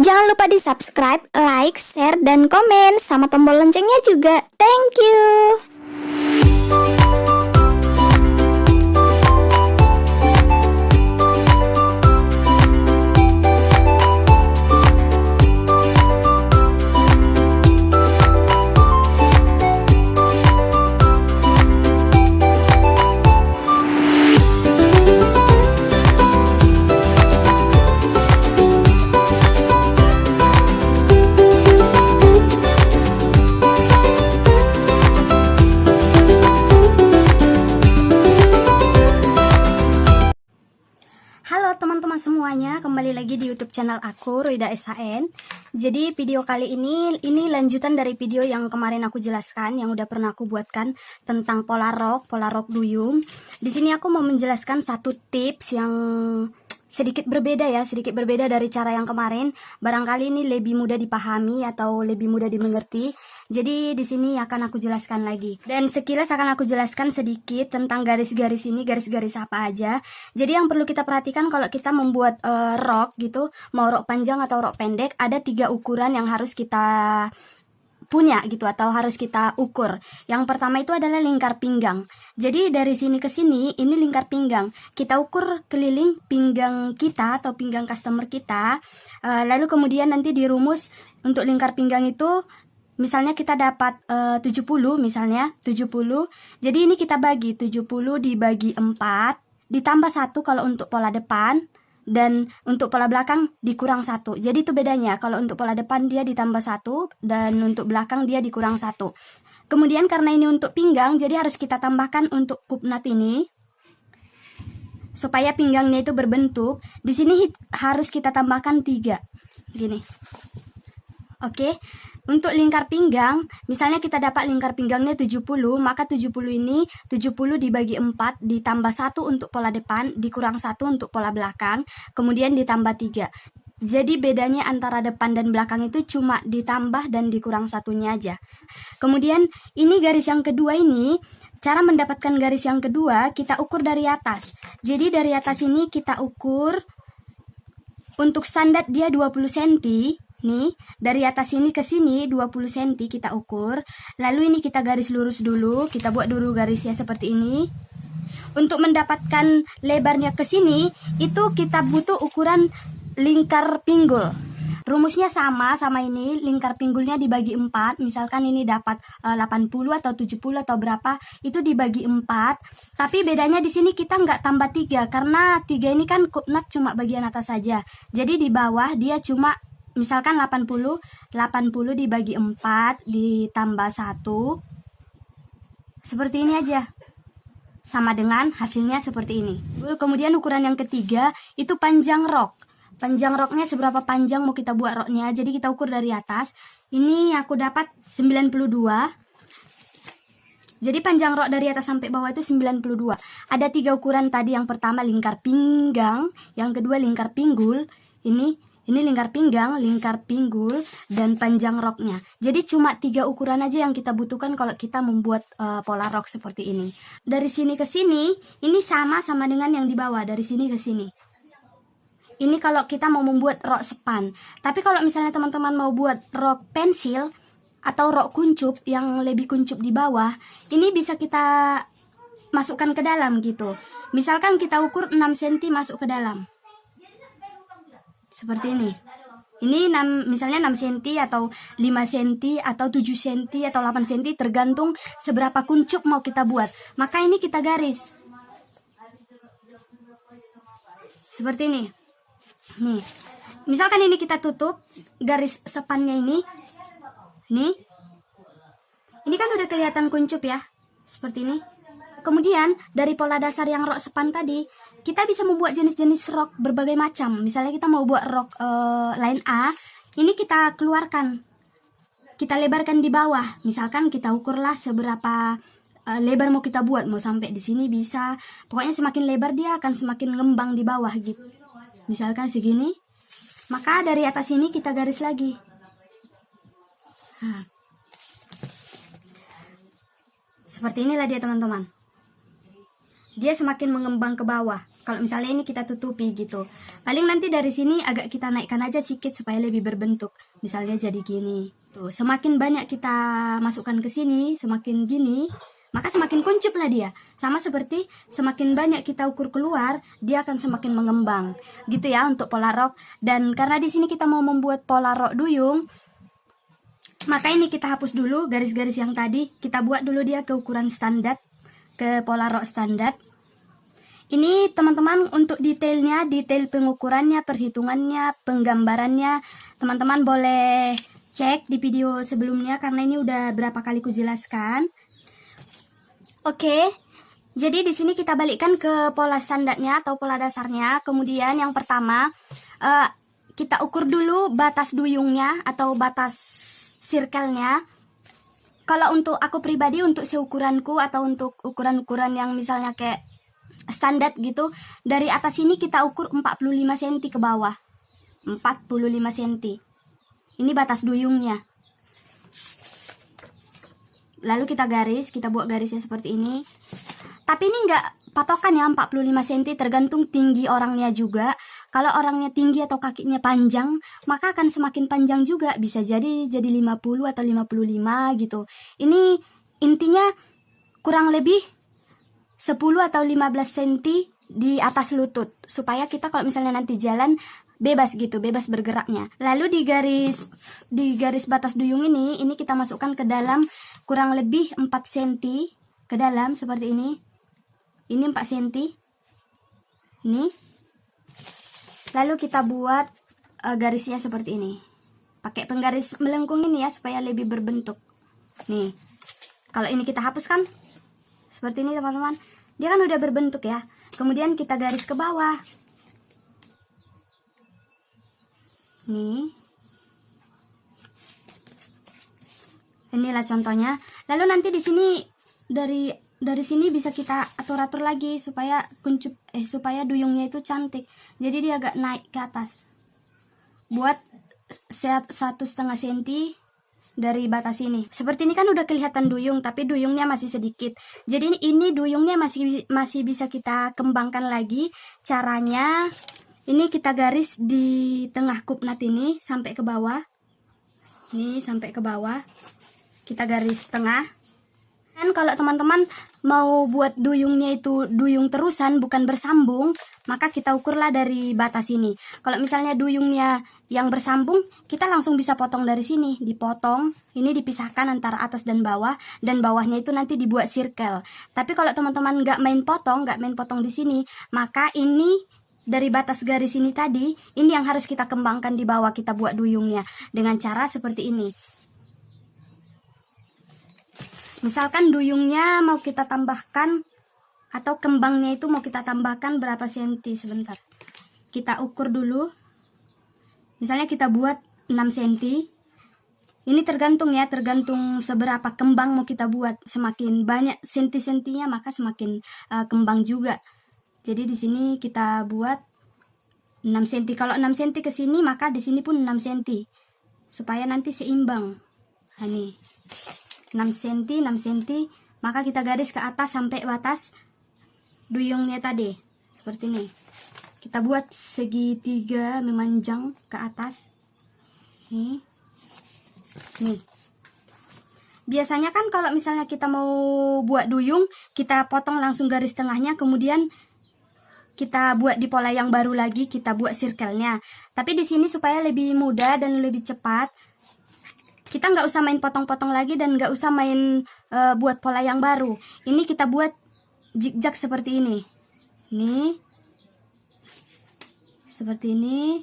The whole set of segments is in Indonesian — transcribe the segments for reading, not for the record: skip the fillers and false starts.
Jangan lupa di subscribe, like, share, dan komen, sama tombol loncengnya juga. Thank you. Halo teman-teman semuanya, kembali lagi di YouTube channel aku, Roida SHN. Jadi video kali ini lanjutan dari video yang kemarin aku jelaskan, yang udah pernah aku buatkan tentang pola rok duyung. Di sini aku mau menjelaskan satu tips yang sedikit berbeda dari cara yang kemarin. Barangkali ini lebih mudah dipahami atau lebih mudah dimengerti. Jadi di sini akan aku jelaskan lagi. Dan sekilas akan aku jelaskan sedikit tentang garis-garis ini, garis-garis apa aja. Jadi yang perlu kita perhatikan kalau kita membuat rok gitu, mau rok panjang atau rok pendek, ada 3 ukuran yang harus kita punya gitu atau harus kita ukur. Yang pertama itu adalah lingkar pinggang. Jadi dari sini ke sini ini lingkar pinggang. Kita ukur keliling pinggang kita atau pinggang customer kita. Lalu kemudian nanti dirumus untuk lingkar pinggang itu. Misalnya kita dapat 70 misalnya, 70. Jadi ini kita bagi 70 dibagi 4, ditambah 1 kalau untuk pola depan, dan untuk pola belakang dikurang 1. Jadi itu bedanya, kalau untuk pola depan dia ditambah 1, dan untuk belakang dia dikurang 1. Kemudian karena ini untuk pinggang, jadi harus kita tambahkan untuk kupnat ini, supaya pinggangnya itu berbentuk. Di sini harus kita tambahkan 3, gini. Oke. Untuk lingkar pinggang, misalnya kita dapat lingkar pinggangnya 70, maka 70 ini 70 dibagi 4 ditambah 1 untuk pola depan, dikurang 1 untuk pola belakang, kemudian ditambah 3. Jadi bedanya antara depan dan belakang itu cuma ditambah dan dikurang satunya aja. Kemudian ini garis yang kedua ini, cara mendapatkan garis yang kedua kita ukur dari atas. Jadi dari atas ini kita ukur, untuk standar dia 20 cm. Nih, dari atas ini ke sini 20 cm kita ukur. Lalu ini kita garis lurus dulu, kita buat dulu garisnya seperti ini. Untuk mendapatkan lebarnya ke sini, itu kita butuh ukuran lingkar pinggul. Rumusnya sama ini, lingkar pinggulnya dibagi 4. Misalkan ini dapat 80 atau 70 atau berapa, itu dibagi 4. Tapi bedanya di sini kita nggak tambah 3, karena 3 ini kan kupnat cuma bagian atas saja. Jadi di bawah dia cuma misalkan 80 dibagi 4 ditambah 1, seperti ini aja, sama dengan hasilnya seperti ini. Kemudian ukuran yang ketiga itu panjang rok. Panjang roknya seberapa panjang mau kita buat roknya, jadi kita ukur dari atas. Ini aku dapat 92. Jadi panjang rok dari atas sampai bawah itu 92. Ada 3 ukuran tadi, yang pertama lingkar pinggang, yang kedua lingkar pinggul, ini lingkar pinggang, lingkar pinggul, dan panjang roknya. Jadi cuma 3 ukuran aja yang kita butuhkan kalau kita membuat pola rok seperti ini. Dari sini ke sini, ini sama dengan yang di bawah, dari sini ke sini. Ini kalau kita mau membuat rok sepan. Tapi kalau misalnya teman-teman mau buat rok pensil atau rok kuncup yang lebih kuncup di bawah, ini bisa kita masukkan ke dalam gitu. Misalkan kita ukur 6 cm masuk ke dalam. Seperti ini. Ini misalnya 6 cm atau 5 cm atau 7 cm atau 8 cm, tergantung seberapa kuncup mau kita buat. Maka ini kita garis. Seperti ini. Nih. Misalkan ini kita tutup garis sepannya ini. Nih. Ini kan udah kelihatan kuncup ya. Seperti ini. Kemudian dari pola dasar yang rok sepan tadi, kita bisa membuat jenis-jenis rok berbagai macam. Misalnya kita mau buat rok line A, ini kita keluarkan, kita lebarkan di bawah. Misalkan kita ukurlah seberapa lebar mau kita buat, mau sampai di sini bisa. Pokoknya semakin lebar dia akan semakin ngembang di bawah gitu. Misalkan segini, maka dari atas ini kita garis lagi. Nah, seperti inilah dia teman-teman. Dia semakin mengembang ke bawah. Kalau misalnya ini kita tutupi gitu, paling nanti dari sini agak kita naikkan aja sedikit supaya lebih berbentuk. Misalnya jadi gini. Tuh, semakin banyak kita masukkan ke sini, semakin gini, maka semakin kuncup lah dia. Sama seperti semakin banyak kita ukur keluar, dia akan semakin mengembang. Gitu ya untuk pola rok. Dan karena di sini kita mau membuat pola rok duyung, maka ini kita hapus dulu garis-garis yang tadi. Kita buat dulu dia ke ukuran standar, ke pola rok standar. Ini teman-teman untuk detailnya, detail pengukurannya, perhitungannya, penggambarannya, teman-teman boleh cek di video sebelumnya karena ini udah berapa kali kujelaskan. Oke, jadi di sini kita balikkan ke pola standarnya atau pola dasarnya. Kemudian yang pertama, kita ukur dulu batas duyungnya atau batas circle-nya. Kalau untuk aku pribadi, untuk seukuranku atau untuk ukuran-ukuran yang misalnya kayak standar gitu, dari atas ini kita ukur 45 cm ke bawah. 45 cm. Ini batas duyungnya. Lalu kita garis, kita buat garisnya seperti ini. Tapi ini enggak patokan ya 45 cm, tergantung tinggi orangnya juga. Kalau orangnya tinggi atau kakinya panjang, maka akan semakin panjang juga. Bisa jadi 50 atau 55 gitu. Ini intinya kurang lebih 10 atau 15 cm di atas lutut. Supaya kita kalau misalnya nanti jalan bebas gitu, bebas bergeraknya. Lalu di garis batas duyung ini kita masukkan ke dalam kurang lebih 4 cm ke dalam seperti ini. Ini 4 cm. Ini. Lalu kita buat garisnya seperti ini. Pakai penggaris melengkung ini ya supaya lebih berbentuk. Nih. Kalau ini kita hapuskan seperti ini teman-teman. Dia kan udah berbentuk ya. Kemudian kita garis ke bawah. Nih. Inilah contohnya. Lalu nanti di sini dari sini bisa kita atur-atur lagi supaya supaya duyungnya itu cantik. Jadi dia agak naik ke atas. Buat 1,5 cm dari batas ini. Seperti ini kan udah kelihatan duyung, tapi duyungnya masih sedikit. Jadi ini duyungnya masih bisa kita kembangkan lagi. Caranya ini kita garis di tengah kupnat ini sampai ke bawah. Nih sampai ke bawah. Kita garis tengah. Dan kalau teman-teman mau buat duyungnya itu duyung terusan bukan bersambung, maka kita ukurlah dari batas ini. Kalau misalnya duyungnya yang bersambung, kita langsung bisa potong dari sini, dipotong. Ini dipisahkan antara atas dan bawahnya itu nanti dibuat circle. Tapi kalau teman-teman nggak main potong di sini, maka ini dari batas garis ini tadi, ini yang harus kita kembangkan di bawah, kita buat duyungnya dengan cara seperti ini. Misalkan duyungnya mau kita tambahkan atau kembangnya itu mau kita tambahkan berapa senti, sebentar. Kita ukur dulu. Misalnya kita buat 6 cm. Ini tergantung ya, tergantung seberapa kembang mau kita buat. Semakin banyak senti-sentinya maka semakin kembang juga. Jadi di sini kita buat 6 cm. Kalau 6 cm ke sini maka di sini pun 6 cm. Supaya nanti seimbang. Nah, nih. 6 cm, 6 cm, maka kita garis ke atas sampai batas duyungnya tadi. Seperti ini. Kita buat segitiga memanjang ke atas. Nih. Nih. Biasanya kan kalau misalnya kita mau buat duyung, kita potong langsung garis tengahnya, kemudian kita buat di pola yang baru lagi, kita buat circle-nya. Tapi di sini supaya lebih mudah dan lebih cepat, kita nggak usah main potong-potong lagi dan nggak usah main buat pola yang baru. Ini kita buat zigzag seperti ini. Nih. Seperti ini.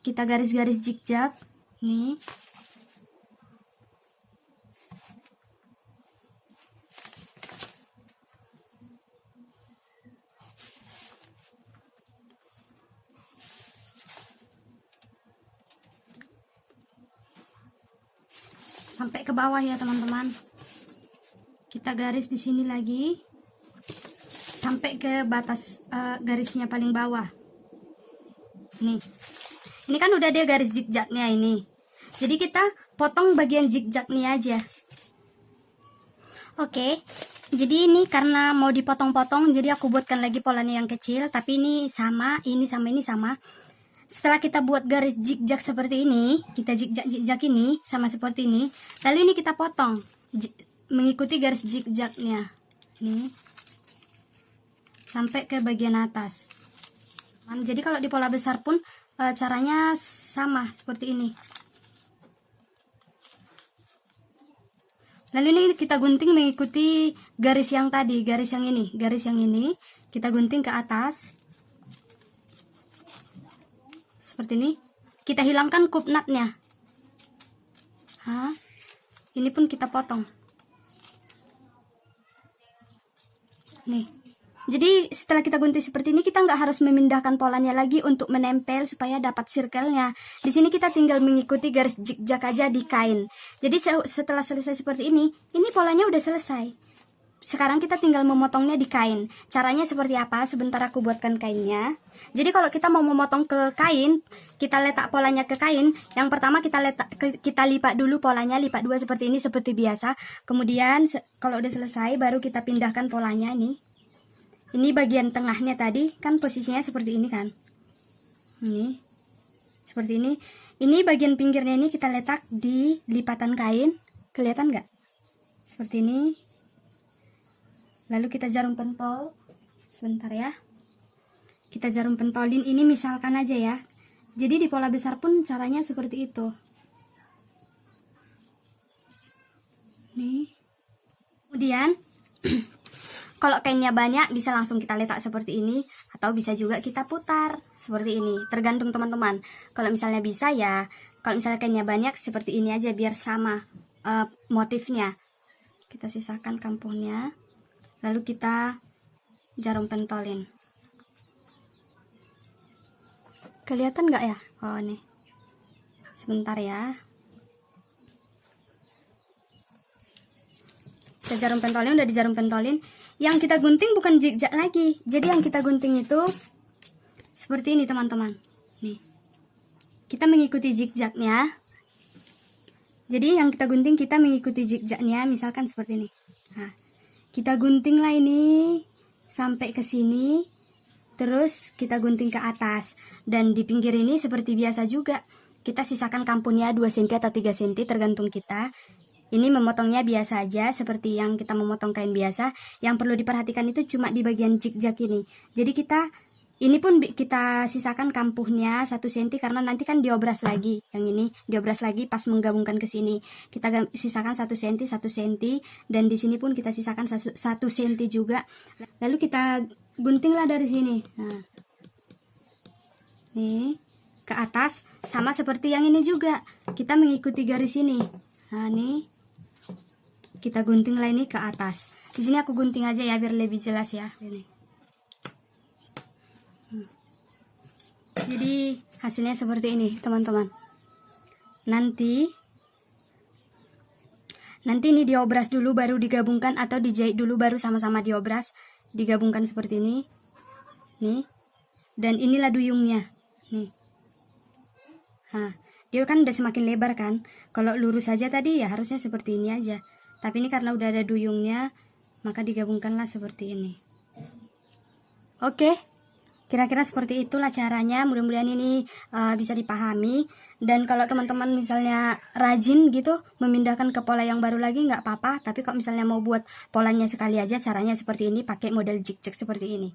Kita garis-garis zigzag. Nih. Sampai ke bawah ya teman-teman. Kita garis di sini lagi sampai ke batas garisnya paling bawah. Nih. Ini kan udah dia garis zigzagnya ini. Jadi kita potong bagian zigzagnya aja. Oke. Jadi ini karena mau dipotong-potong, jadi aku buatkan lagi polanya yang kecil, tapi ini sama ini sama. Setelah kita buat garis zigzag seperti ini, kita zigzag ini sama seperti ini, lalu ini kita potong mengikuti garis zigzagnya nih sampai ke bagian atas. Jadi kalau di pola besar pun caranya sama seperti ini. Lalu ini kita gunting mengikuti garis yang tadi, garis yang ini kita gunting ke atas seperti ini. Kita hilangkan kup nutnya. Ini pun kita potong nih. Jadi setelah kita gunting seperti ini, kita nggak harus memindahkan polanya lagi untuk menempel supaya dapat circle-nya. Di sini kita tinggal mengikuti garis zigzag aja di kain. Jadi setelah selesai seperti ini polanya udah selesai. Sekarang kita tinggal memotongnya di kain. Caranya seperti apa? Sebentar aku buatkan kainnya. Jadi kalau kita mau memotong ke kain, kita letak polanya ke kain. Yang pertama kita lipat dulu polanya, lipat dua seperti ini seperti biasa. Kemudian kalau udah selesai baru kita pindahkan polanya nih. Ini bagian tengahnya tadi kan posisinya seperti ini kan. Ini seperti ini. Ini bagian pinggirnya ini kita letak di lipatan kain. Kelihatan nggak? Seperti ini. Lalu kita jarum pentol. Sebentar ya. Kita jarum pentolin ini misalkan aja ya. Jadi di pola besar pun caranya seperti itu. Nih. Kemudian kalau kainnya banyak bisa langsung kita letak seperti ini, atau bisa juga kita putar seperti ini, tergantung teman-teman. Kalau misalnya bisa ya, kalau misalnya kainnya banyak seperti ini aja biar sama motifnya. Kita sisakan kampuhnya, lalu kita jarum pentolin. Kelihatan nggak ya? Oh nih, sebentar ya. Kita jarum pentolin, udah di jarum pentolin. Yang kita gunting bukan zigzag lagi. Jadi yang kita gunting itu seperti ini teman-teman. Nih. Kita mengikuti zigzagnya. Jadi yang kita gunting kita mengikuti zigzagnya, misalkan seperti ini. Nah, kita gunting lah ini sampai ke sini. Terus kita gunting ke atas. Dan di pinggir ini seperti biasa juga. Kita sisakan kampunnya 2 cm atau 3 cm tergantung kita. Ini memotongnya biasa aja seperti yang kita memotong kain biasa. Yang perlu diperhatikan itu cuma di bagian zigzag ini. Jadi ini pun kita sisakan kampuhnya 1 cm karena nanti kan diobras lagi. Yang ini diobras lagi pas menggabungkan ke sini. Kita sisakan 1 cm, 1 cm, dan di sini pun kita sisakan 1 cm juga. Lalu kita guntinglah dari sini. Nah. Nih, ke atas sama seperti yang ini juga. Kita mengikuti garis ini. Nah, nih. Kita gunting lah ini ke atas. Di sini aku gunting aja ya biar lebih jelas ya. Ini. Jadi hasilnya seperti ini teman-teman. Nanti ini diobras dulu baru digabungkan atau dijahit dulu baru sama-sama diobras, digabungkan seperti ini. Nih. Dan inilah duyungnya. Nih. Nah, dia kan udah semakin lebar kan. Kalau lurus saja tadi ya harusnya seperti ini aja. Tapi ini karena udah ada duyungnya, maka digabungkanlah seperti ini. Oke, kira-kira seperti itulah caranya. Mudah-mudahan ini bisa dipahami. Dan kalau teman-teman misalnya rajin gitu, memindahkan ke pola yang baru lagi nggak apa-apa. Tapi kalau misalnya mau buat polanya sekali aja, caranya seperti ini, pakai model zigzag seperti ini.